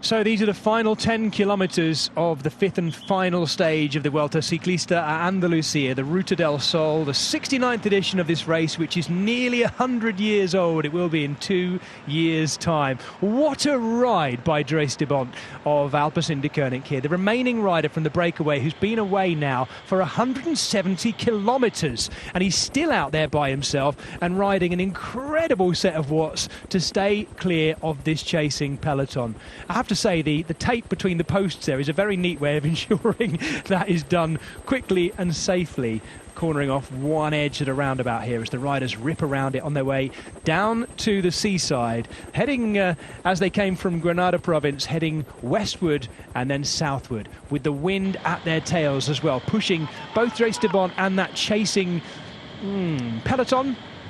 So these are the final 10 kilometres of the fifth and final stage of the Vuelta Ciclista at Andalucia, the Ruta del Sol, the 69th edition of this race, which is nearly 100 years old. It will be in 2 years' time. What a ride by Dries de Bont of Alpecin-Deceuninck here, the remaining rider from the breakaway who's been away now for 170 kilometres. And he's still out there by himself and riding an incredible set of watts to stay clear of this chasing peloton. I have to say the tape between the posts there is a very neat way of ensuring that is done quickly and safely, cornering off one edge at a roundabout here as the riders rip around it on their way down to the seaside, heading as they came from Granada province, heading westward and then southward with the wind at their tails as well, pushing both Dries de Bont and that chasing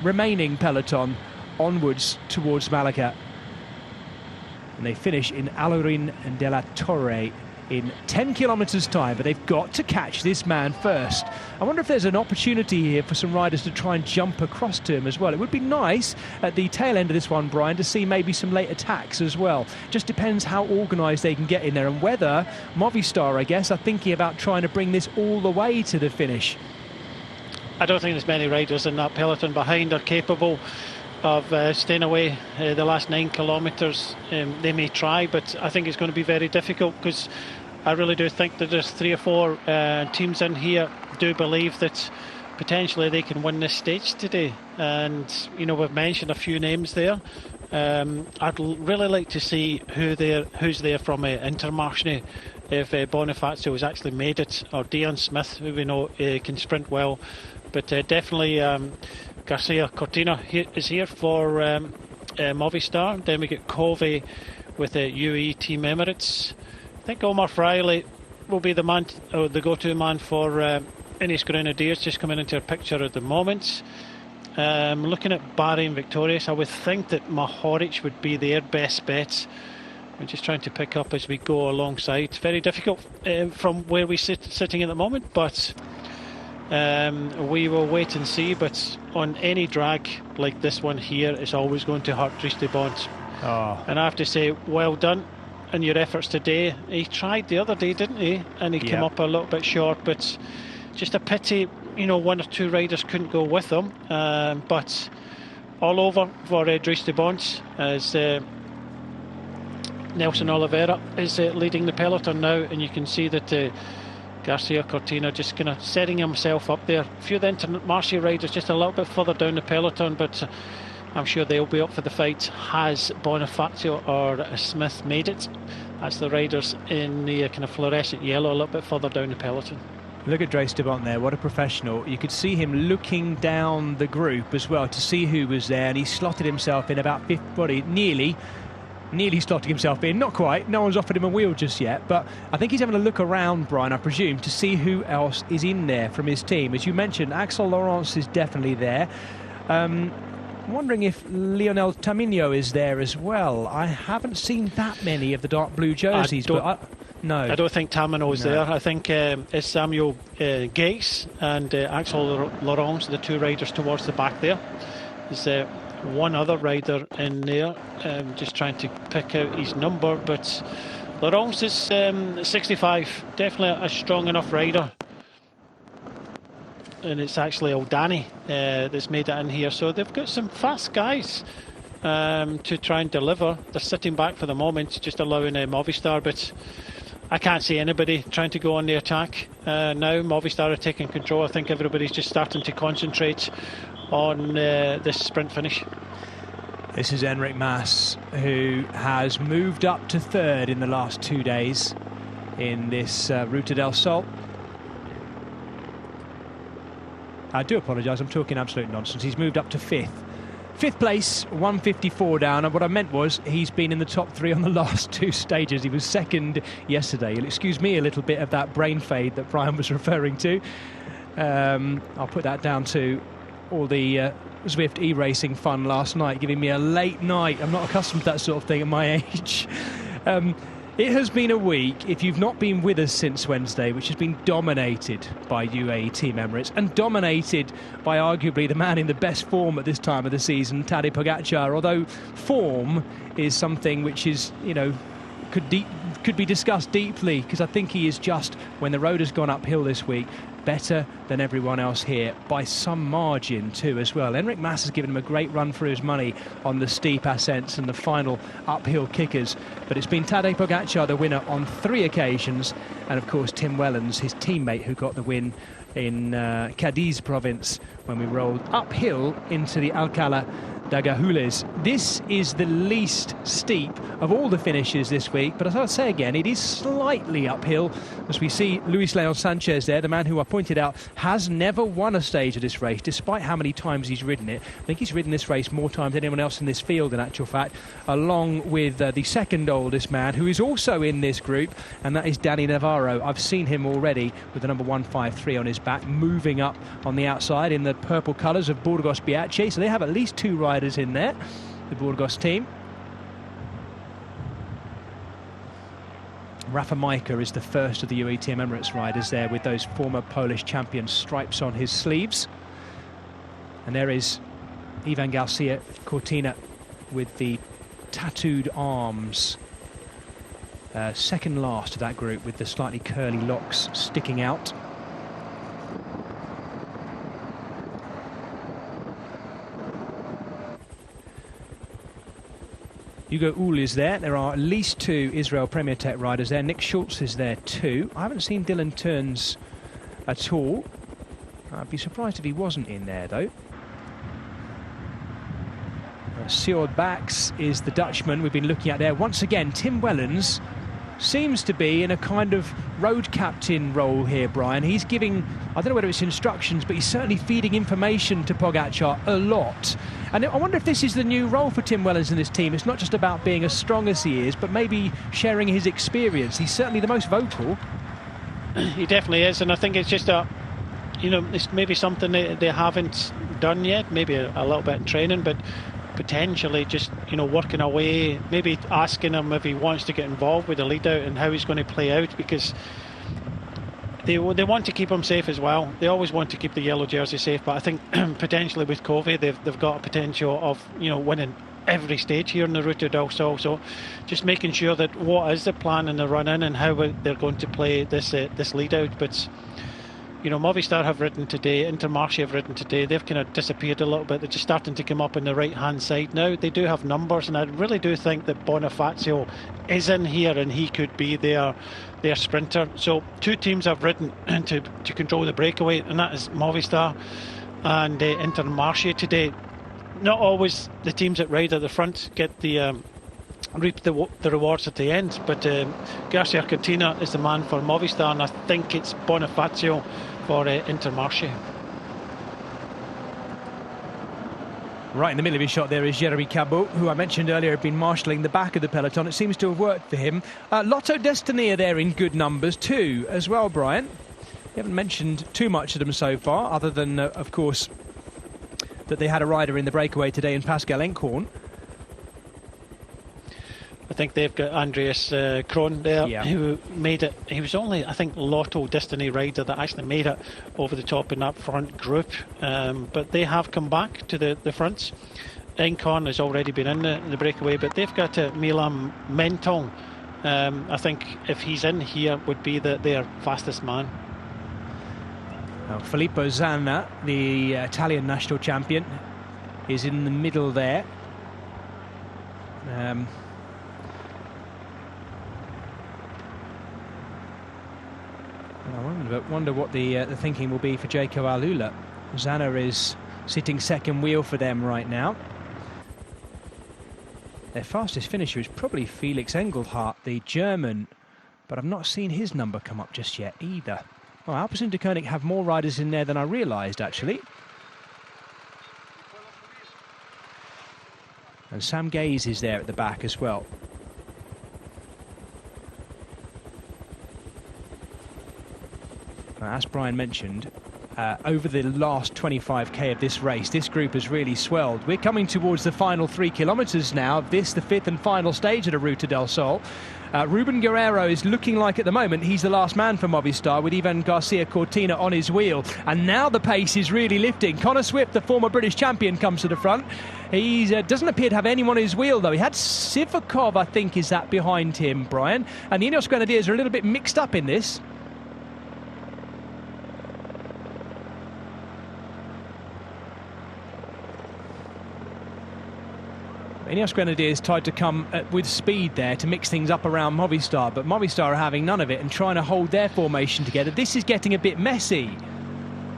remaining peloton onwards towards Malaga. And they finish in Alaurín de la Torre in 10 kilometres time, but they've got to catch this man first. I wonder if there's an opportunity here for some riders to try and jump across to him as well. It would be nice at the tail end of this one, Brian, to see maybe some late attacks as well. Just depends how organised they can get in there and whether Movistar, I guess, are thinking about trying to bring this all the way to the finish. I don't think there's many riders in that peloton behind are capable of staying away the last 9 kilometres. They may try, but I think it's going to be very difficult, because I really do think that there's 3 or 4 teams in here do believe that potentially they can win this stage today. And you know, we've mentioned a few names there. I'd really like to see who's there from Intermarché, if Bonifacio has actually made it, or Dion Smith, who we know can sprint well, but definitely Garcia Cortina is here for Movistar. Then we get Covey with UAE Team Emirates. I think Omar Fraile will be the man, or the go-to man for Ineos Grenadiers, just coming into our picture at the moment. Looking at Bahrain Victorious, I would think that Mohoric would be their best bet. We're just trying to pick up as we go alongside. It's very difficult from where we're sitting at the moment, but we will wait and see. But on any drag like this one here, it's always going to hurt Dries de Bont. And I have to say, well done in your efforts today. He tried the other day, didn't he? And he came up a little bit short, but just a pity, you know, 1 or 2 riders couldn't go with him. But all over for Dries de Bont, as Nelson Oliveira is leading the peloton now, and you can see that Garcia Cortina just kind of setting himself up there. A few of the Intermarché riders just a little bit further down the peloton, but I'm sure they'll be up for the fight. Has Bonifacio or Smith made it? That's the riders in the kind of fluorescent yellow a little bit further down the peloton. Look at Dries de Bont there, what a professional. You could see him looking down the group as well to see who was there, and he slotted himself in about 5th body, nearly slotting himself in, not quite, no one's offered him a wheel just yet, but I think he's having a look around, Brian, I presume, to see who else is in there from his team. As you mentioned, Axel Laurence is definitely there. I'm wondering if Lionel Tamino is there as well. I haven't seen that many of the dark blue jerseys, no. I don't think Tamino is there. I think it's Samuel Gates and Axel Laurence, the 2 riders towards the back there. There's one other rider in there, just trying to pick out his number, but Laurence is 65, definitely a strong enough rider. And it's actually Aldani that's made it in here, so they've got some fast guys to try and deliver. They're sitting back for the moment, just allowing Movistar, but I can't see anybody trying to go on the attack now. Movistar are taking control. I think everybody's just starting to concentrate on this sprint finish. This is Enric Mas, who has moved up to 3rd in the last 2 days in this Ruta del Sol. I do apologise, I'm talking absolute nonsense. He's moved up to 5th. 5th place, 154 down, and what I meant was he's been in the top 3 on the last 2 stages. He was 2nd yesterday. You'll excuse me a little bit of that brain fade that Brian was referring to. I'll put that down to all the Zwift e-racing fun last night, giving me a late night. I'm not accustomed to that sort of thing at my age. It has been a week, if you've not been with us since Wednesday, which has been dominated by UAE Team Emirates and dominated by arguably the man in the best form at this time of the season, Tadej Pogacar, although form is something which is, you know, could be discussed deeply, because I think he is just, when the road has gone uphill this week, better than everyone else here by some margin too as well. Enric Mas has given him a great run for his money on the steep ascents and the final uphill kickers, but it's been Tadej Pogačar the winner on 3 occasions, and of course Tim Wellens, his teammate, who got the win in Cadiz province when we rolled uphill into the Alcalá de Gajules. This is the least steep of all the finishes this week, but as I'll say again, it is slightly uphill, as we see Luis Leon Sanchez there, the man who I pointed out has never won a stage of this race, despite how many times he's ridden it. I think he's ridden this race more times than anyone else in this field, in actual fact, along with the second oldest man, who is also in this group, and that is Danny Navarro. I've seen him already with the number 153 on his back, moving up on the outside in the purple colours of Burgos Biache, so they have at least 2 riders in there, the Burgos team. Rafa Majka is the first of the UAE Team Emirates riders there, with those former Polish champion stripes on his sleeves. And there is Ivan Garcia Cortina with the tattooed arms, second last of that group, with the slightly curly locks sticking out. Hugo Uhl is there. There are at least 2 Israel Premier Tech riders there. Nick Schultz is there too. I haven't seen Dylan Turns at all. I'd be surprised if he wasn't in there though. Sjoerd Bax is the Dutchman we've been looking at there. Once again, Tim Wellens seems to be in a kind of road captain role here, Brian. He's giving, I don't know whether it's instructions, but he's certainly feeding information to Pogačar a lot. And I wonder if this is the new role for Tim Wellens in this team. It's not just about being as strong as he is, but maybe sharing his experience. He's certainly the most vocal. He definitely is, and I think it's just it's maybe something they haven't done yet, maybe a little bit in training, but potentially just working away, maybe asking him if he wants to get involved with the lead out and how he's going to play out, because they want to keep him safe as well. They always want to keep the yellow jersey safe, but I think potentially with Covey they've got a potential of winning every stage here in the Ruta del Sol. So just making sure that what is the plan in the run in and how they're going to play this lead out. But Movistar have ridden today, Intermarché have ridden today. They've kind of disappeared a little bit. They're just starting to come up on the right-hand side now. They do have numbers, and I really do think that Bonifacio is in here and he could be their sprinter. So 2 teams have ridden to control the breakaway, and that is Movistar and Intermarché today. Not always the teams that ride at the front get the reap the rewards at the end, but Garcia Cortina is the man for Movistar, and I think it's Bonifacio for Intermarché. Right in the middle of his shot there is Jeremy Cabot, who I mentioned earlier had been marshalling the back of the peloton. It seems to have worked for him. Lotto Destiny are there in good numbers too as well, Brian. We haven't mentioned too much of them so far, other than of course that they had a rider in the breakaway today in Pascal Enkhorn. I think they've got Andreas Krohn there, who made it. He was only, I think, Lotto Destiny rider that actually made it over the top in that front group. But they have come back to the fronts. Enkhorn has already been in the breakaway, but they've got Milan Mentong. I think if he's in here, would be their fastest man. Filippo Zanna, the Italian national champion, is in the middle there. I wonder what the thinking will be for Jaco Alula. Zanna is sitting second wheel for them right now. Their fastest finisher is probably Felix Engelhardt, the German, but I've not seen his number come up just yet either. Oh, Alpecin-Deceuninck have more riders in there than I realised, actually. And Sam Gaze is there at the back as well. As Brian mentioned, over the last 25k of this race, this group has really swelled. We're coming towards the final 3 kilometres now of this, the 5th and final stage of the Ruta del Sol. Ruben Guerrero is looking like at the moment he's the last man for Movistar, with Ivan Garcia Cortina on his wheel. And now the pace is really lifting. Connor Swift, the former British champion, comes to the front. He doesn't appear to have anyone on his wheel, though. He had Sivakov, I think, is that behind him, Brian. And the Ineos Grenadiers are a little bit mixed up in this. Ineos Grenadiers tried to come with speed there to mix things up around Movistar, but Movistar are having none of it and trying to hold their formation together. This is getting a bit messy.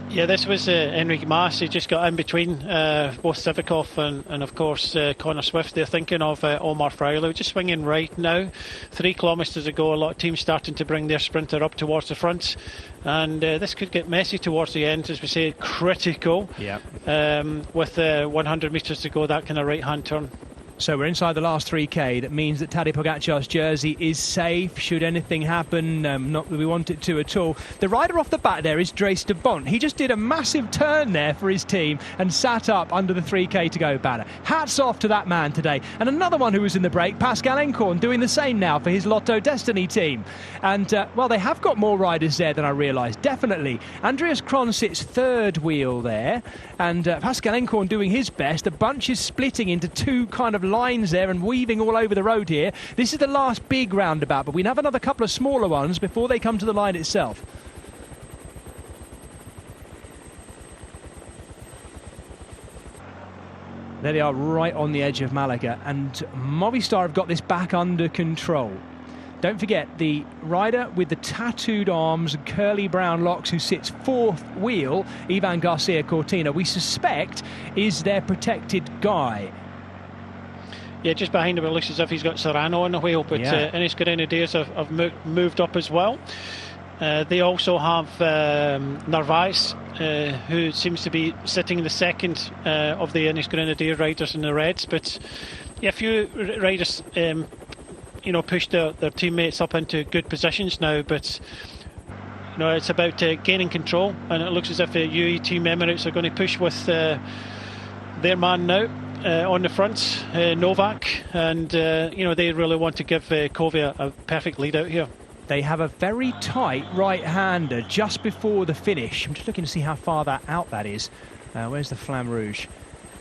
Yeah, this was Enrique Mas. He just got in between both Sivakov and of course, Connor Swift. They're thinking of Omar Fraile, just swinging right now. 3 kilometres ago, a lot of teams starting to bring their sprinter up towards the front. And this could get messy towards the end, as we say, critical. Yeah. With 100 metres to go, that kind of right-hand turn. So we're inside the last 3K. That means that Tadej Pogacar's jersey is safe should anything happen. Not that we want it to at all. The rider off the back there is Dries de Bont. He just did a massive turn there for his team and sat up under the 3K to go banner. Hats off to that man today. And another one who was in the break, Pascal Encorn, doing the same now for his Lotto Destiny team. And, well, they have got more riders there than I realised, definitely. Andreas Kron sits third wheel there. And Pascal Encorn doing his best. The bunch is splitting into 2 kind of lines there and weaving all over the road here. This is the last big roundabout, but we have another couple of smaller ones before they come to the line itself. There they are, right on the edge of Malaga, and Movistar have got this back under control. Don't forget, the rider with the tattooed arms and curly brown locks who sits 4th wheel, Ivan Garcia Cortina, we suspect is their protected guy. Yeah, just behind him it looks as if he's got Serrano on the wheel, but Ineos Grenadiers have moved up as well. They also have Narvaez, who seems to be sitting in the second of the Ineos Grenadier riders in the Reds. But yeah, a few riders, you know, pushed their teammates up into good positions now. But you know, it's about gaining control, and it looks as if the UAE Team Emirates are going to push with their man now. On the front, Novak, and you know, they really want to give Kovia a perfect lead out here. They have a very tight right-hander just before the finish. I'm just looking to see how far out that is. Where's the Flamme Rouge?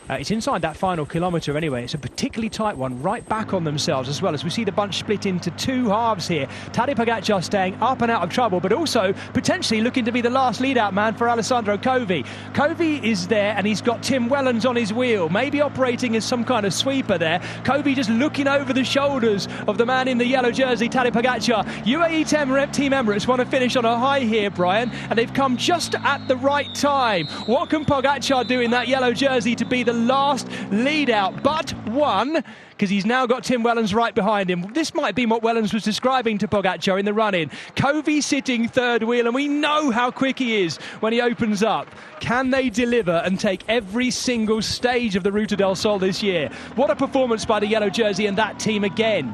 It's inside that final kilometre anyway. It's a particularly tight one, right back on themselves as well, as we see the bunch split into 2 halves here. Tadej Pogacar staying up and out of trouble, but also potentially looking to be the last lead-out man for Alessandro Covi. Covi is there, and he's got Tim Wellens on his wheel, maybe operating as some kind of sweeper there. Covi just looking over the shoulders of the man in the yellow jersey, Tadej Pogacar. UAE Team Emirates want to finish on a high here, Brian, and they've come just at the right time. What can Pogacar do in that yellow jersey to be the last lead out? But one, because he's now got Tim Wellens right behind him. This might be what Wellens was describing to Pogacar in the run-in. Covi sitting third wheel, and we know how quick he is when he opens up. Can they deliver and take every single stage of the Ruta del Sol this year? What a performance by the yellow jersey and that team again.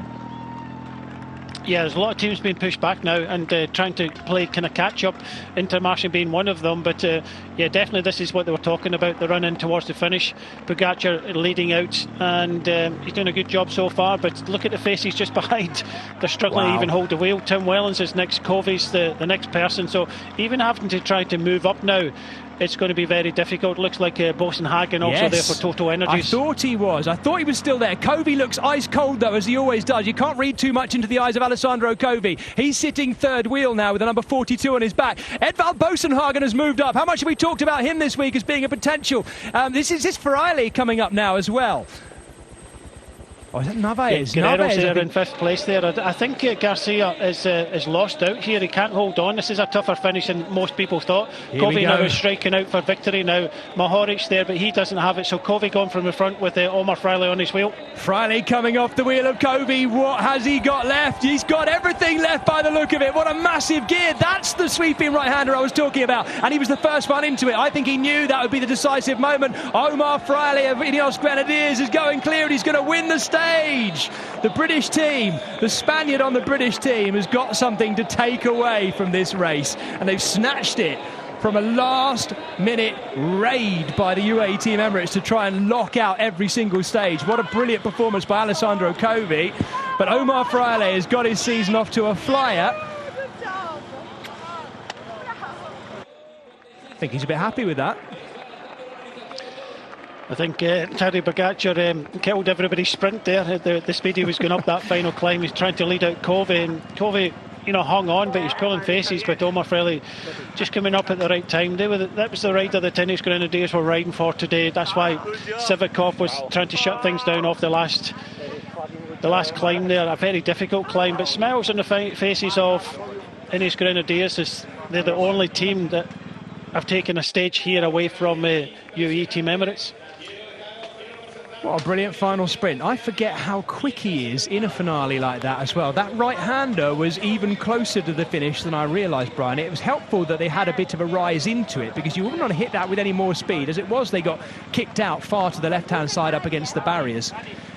Yeah, there's a lot of teams being pushed back now and trying to play kind of catch-up, Intermarché being one of them. But yeah, definitely this is what they were talking about, the run-in towards the finish. Pogacar leading out, and he's doing a good job so far, but look at the faces just behind. They're struggling to even hold the wheel. Tim Wellens is next, Covi's the next person, so even having to try to move up now, it's going to be very difficult. Looks like Boasson Hagen also there for Total Energies. I thought he was still there. Covi looks ice cold though, as he always does. You can't read too much into the eyes of Alessandro Covi. He's sitting third wheel now with the number 42 on his back. Edvald Boasson Hagen has moved up. How much have we talked about him this week as being a potential? This is Fraile coming up now as well. Oh, is that Narvaez? Guerrero's there in 5th place there. I think Garcia is lost out here. He can't hold on. This is a tougher finish than most people thought. Covi now is striking out for victory now. Mohoric there, but he doesn't have it. So Covi going from the front with Omar Fraile on his wheel. Fraile coming off the wheel of Covi. What has he got left? He's got everything left by the look of it. What a massive gear. That's the sweeping right-hander I was talking about. And he was the first one into it. I think he knew that would be the decisive moment. Omar Fraile of Ineos Grenadiers is going clear, and he's going to win the stage. The British team, the Spaniard on the British team, has got something to take away from this race, and they've snatched it from a last-minute raid by the UAE Team Emirates to try and lock out every single stage. What a brilliant performance by Alessandro Covi. But Omar Fraile has got his season off to a flyer. I think he's a bit happy with that. I think Tadej Pogačar killed everybody's sprint there. The speed he was going up that final climb, he's trying to lead out Covey, and Covey, hung on, but he's pulling faces. But Omar Freley just coming up at the right time. That was the rider the Tennis Grenadiers were riding for today. That's why Sivakov was trying to shut things down off the last climb there. A very difficult climb, but smiles on the faces of Tennis Grenadiers, as they're the only team that have taken a stage here away from UAE Team Emirates. What a brilliant final sprint. I forget how quick he is in a finale like that as well. That right-hander was even closer to the finish than I realised, Brian. It was helpful that they had a bit of a rise into it, because you wouldn't want to hit that with any more speed. As it was, they got kicked out far to the left-hand side up against the barriers.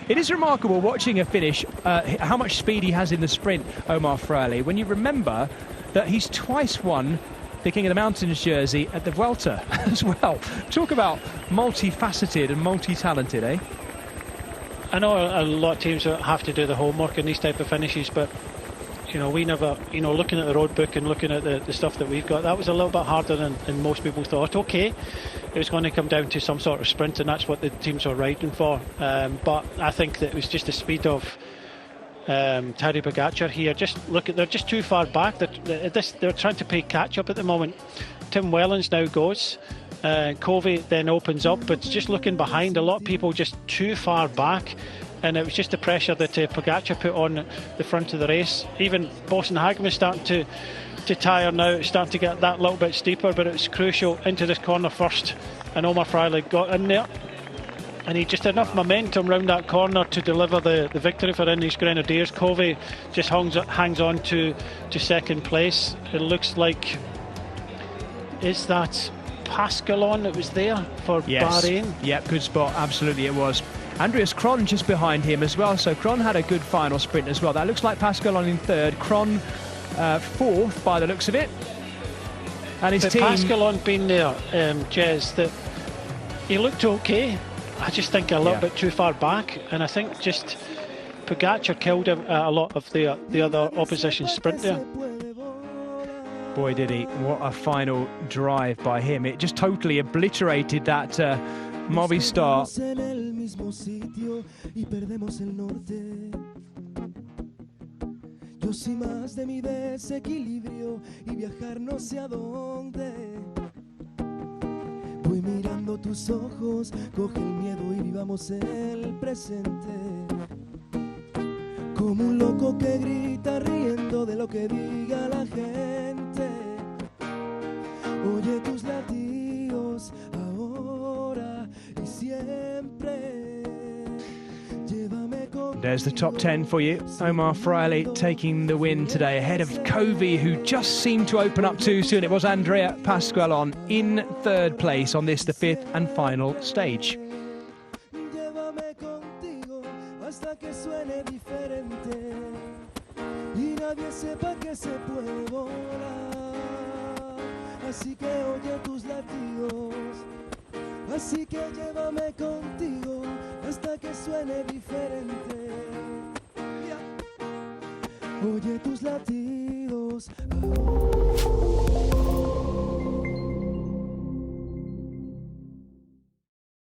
It is remarkable watching a finish, how much speed he has in the sprint, Omar Freley, when you remember that he's twice won the King of the Mountains jersey at the Vuelta as well. Talk about multifaceted and multi-talented, eh? I know a lot of teams have to do the homework in these type of finishes, but we never, looking at the road book and looking at the stuff that we've got, that was a little bit harder than most people thought. Okay, it was going to come down to some sort of sprint, and that's what the teams were riding for. But I think that it was just the speed of Tadej Pogačar here. They're just too far back. They're trying to play catch up at the moment. Tim Wellens now goes. Covey then opens up, but just looking behind, a lot of people just too far back, and it was just the pressure that Pogačar put on the front of the race. Even Boasson Hagen is starting to tire now. It's starting to get that little bit steeper, but it's crucial into this corner first, and Omar Freley got in there, and he just had enough momentum round that corner to deliver the victory for Tennis Grenadiers. Covey just hangs on to second place. It looks like, is that Pascalon that was there for Bahrain? Yep, good spot, absolutely it was. Andreas Kron just behind him as well, so Kron had a good final sprint as well. That looks like Pascalon in third, Kron fourth by the looks of it. And his team... Pascalon been there, Jez, that he looked okay. I just think a little bit too far back, and I think just Pogačar killed a lot of the other opposition sprint there. Boy, did he. What a final drive by him. It just totally obliterated that Movistar. Yo soy más de mi desequilibrio y viajar no sé a dónde. Voy mirando tus ojos, coge el miedo y vivamos el presente. Como un loco que grita riendo de lo que diga la gente. Oye tus latidos ahora y siempre. There's the top 10 for you. Omar Freley taking the win today ahead of Covey, who just seemed to open up too soon. It was Andrea Pasqualon in third place on this, the fifth and final stage. Así que llévame contigo hasta que suene diferente. Oye tus latidos.